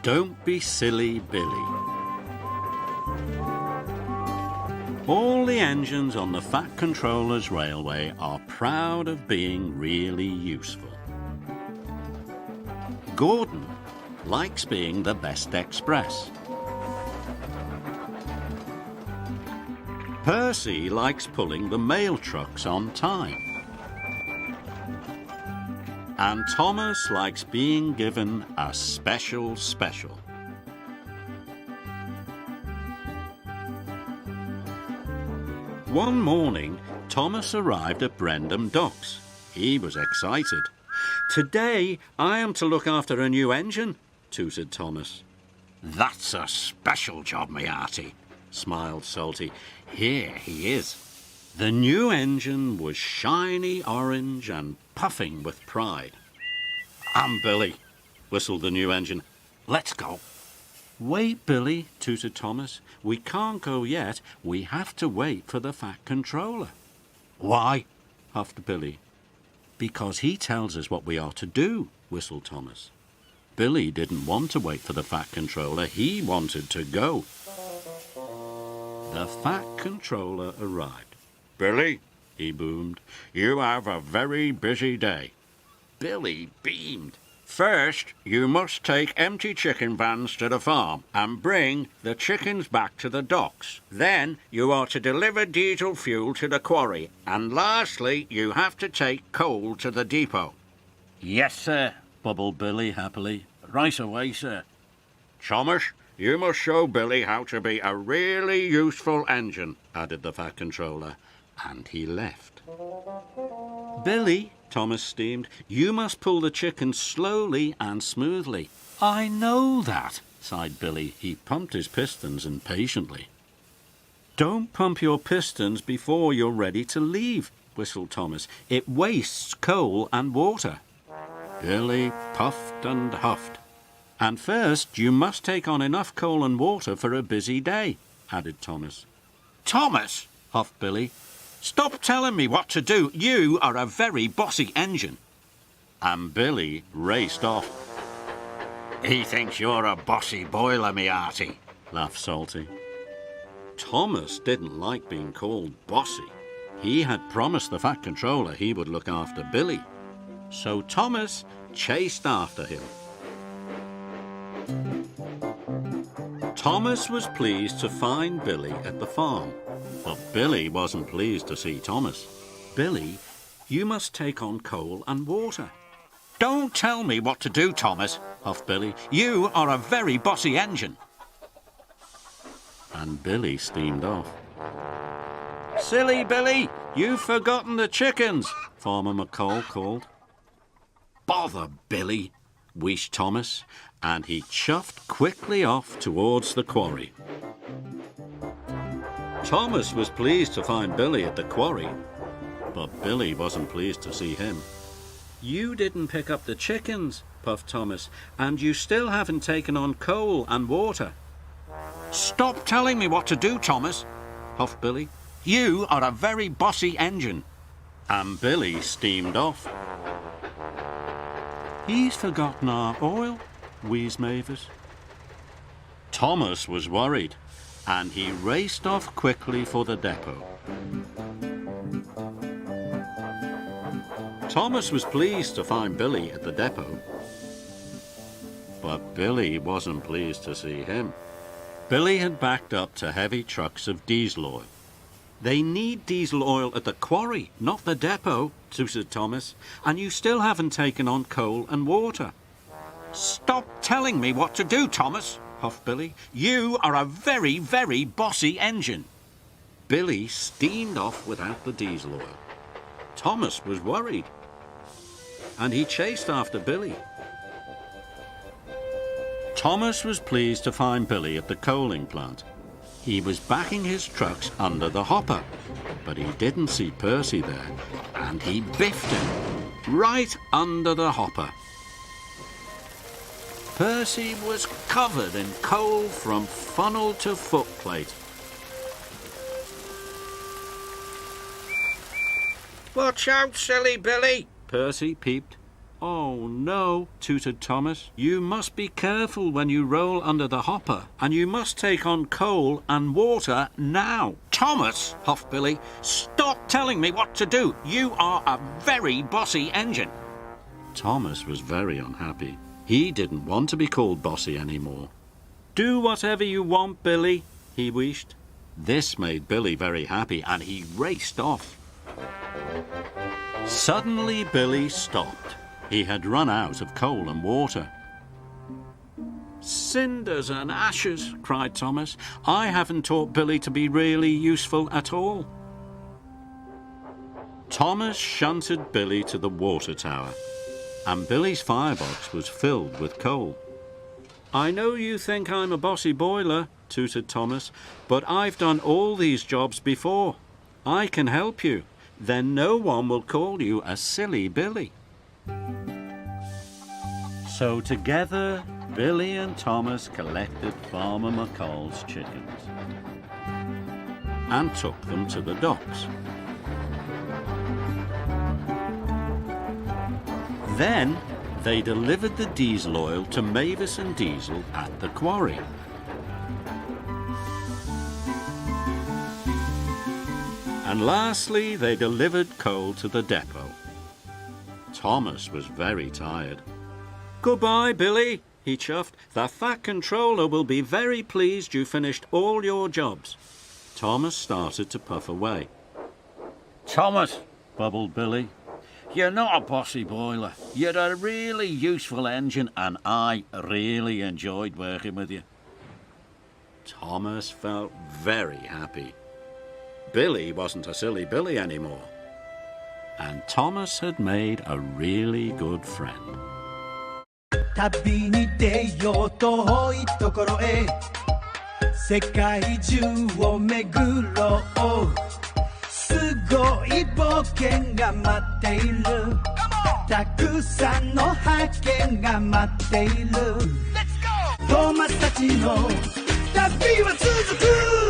Don't be silly, Billy. All the engines on the Fat Controller's railway are proud of being really useful. Gordon likes being the best express. Percy likes pulling the mail trucks on time. And Thomas likes being given a special. One morning, Thomas arrived at Brendam Docks. He was excited. "Today, I am to look after a new engine," tooted Thomas. "That's a special job, me hearty," smiled Salty. "Here he is." The new engine was shiny orange and puffing with pride. "I'm Billy," whistled the new engine. "Let's go." "Wait, Billy," tooted Thomas. "We can't go yet. We have to wait for the Fat Controller." "Why?" huffed Billy. "Because he tells us what we are to do," whistled Thomas. Billy didn't want to wait for the Fat Controller. He wanted to go. The Fat Controller arrived. "Billy," he boomed, "you have a very busy day." Billy beamed. "First, you must take empty chicken vans to the farm and bring the chickens back to the docks. Then you are to deliver diesel fuel to the quarry. And lastly, you have to take coal to the depot." "Yes, sir," bubbled Billy happily. "Right away, sir." "Thomas, you must show Billy how to be a really useful engine," added the Fat Controller, and he left. "Billy," Thomas steamed, "you must pull the chicken slowly and smoothly." "I know that," sighed Billy. He pumped his pistons impatiently. "Don't pump your pistons before you're ready to leave," whistled Thomas. "It wastes coal and water." Billy puffed and huffed. "And first you must take on enough coal and water for a busy day," added Thomas. "Thomas," huffed Billy, "stop telling me what to do. You are a very bossy engine." And Billy raced off. "He thinks you're a bossy boiler, me hearty," laughed Salty. Thomas didn't like being called bossy. He had promised the Fat Controller he would look after Billy. So Thomas chased after him. Thomas was pleased to find Billy at the farm. But Billy wasn't pleased to see Thomas. "Billy, you must take on coal and water." "Don't tell me what to do, Thomas," huffed Billy. "You are a very bossy engine." And Billy steamed off. "Silly Billy, you've forgotten the chickens," Farmer McColl called. "Bother Billy," wheezed Thomas, and he chuffed quickly off towards the quarry. Thomas was pleased to find Billy at the quarry, but Billy wasn't pleased to see him. "You didn't pick up the chickens," puffed Thomas, "and you still haven't taken on coal and water." "Stop telling me what to do, Thomas," huffed Billy. "You are a very bossy engine." And Billy steamed off. "He's forgotten our oil," wheezed Mavis. Thomas was worried, and he raced off quickly for the depot. Thomas was pleased to find Billy at the depot, but Billy wasn't pleased to see him. Billy had backed up to heavy trucks of diesel oil. "They need diesel oil at the quarry, not the depot," tooted Thomas, "and you still haven't taken on coal and water." "Stop telling me what to do, Thomas," huffed Billy. "You are a very, very bossy engine." Billy steamed off without the diesel oil. Thomas was worried, and he chased after Billy. Thomas was pleased to find Billy at the coaling plant. He was backing his trucks under the hopper, but he didn't see Percy there, and he biffed him right under the hopper. Percy was covered in coal from funnel to footplate. "Watch out, silly Billy," Percy peeped. Oh, no, tooted Thomas. You must be careful when you roll under the hopper, and you must take on coal and water now. Thomas, huffed Billy, stop telling me what to do. You are a very bossy engine. Thomas was very unhappy. He didn't want to be called bossy anymore. Do whatever you want, Billy, he wished. This made Billy very happy, and he raced off. Suddenly, Billy stopped. He had run out of coal and water. Cinders and ashes, cried Thomas. I haven't taught Billy to be really useful at all. Thomas shunted Billy to the water tower, and Billy's firebox was filled with coal. I know you think I'm a bossy boiler, tooted Thomas, but I've done all these jobs before. I can help you. Then no one will call you a silly Billy. So together, Billy and Thomas collected Farmer McColl's chickens and took them to the docks. Then they delivered the diesel oil to Mavis and Diesel at the quarry. And lastly, they delivered coal to the depot. Thomas was very tired. Goodbye, Billy, he chuffed. The Fat Controller will be very pleased you finished all your jobs. Thomas started to puff away. Thomas, bubbled Billy, you're not a bossy boiler. You're a really useful engine, and I really enjoyed working with you. Thomas felt very happy. Billy wasn't a silly Billy anymore. And Thomas had made a really good friend. 旅に出よう遠いところへ世界中を巡ろうすごい冒険が待っているたくさんの発見が待っているトーマスたちの旅は続く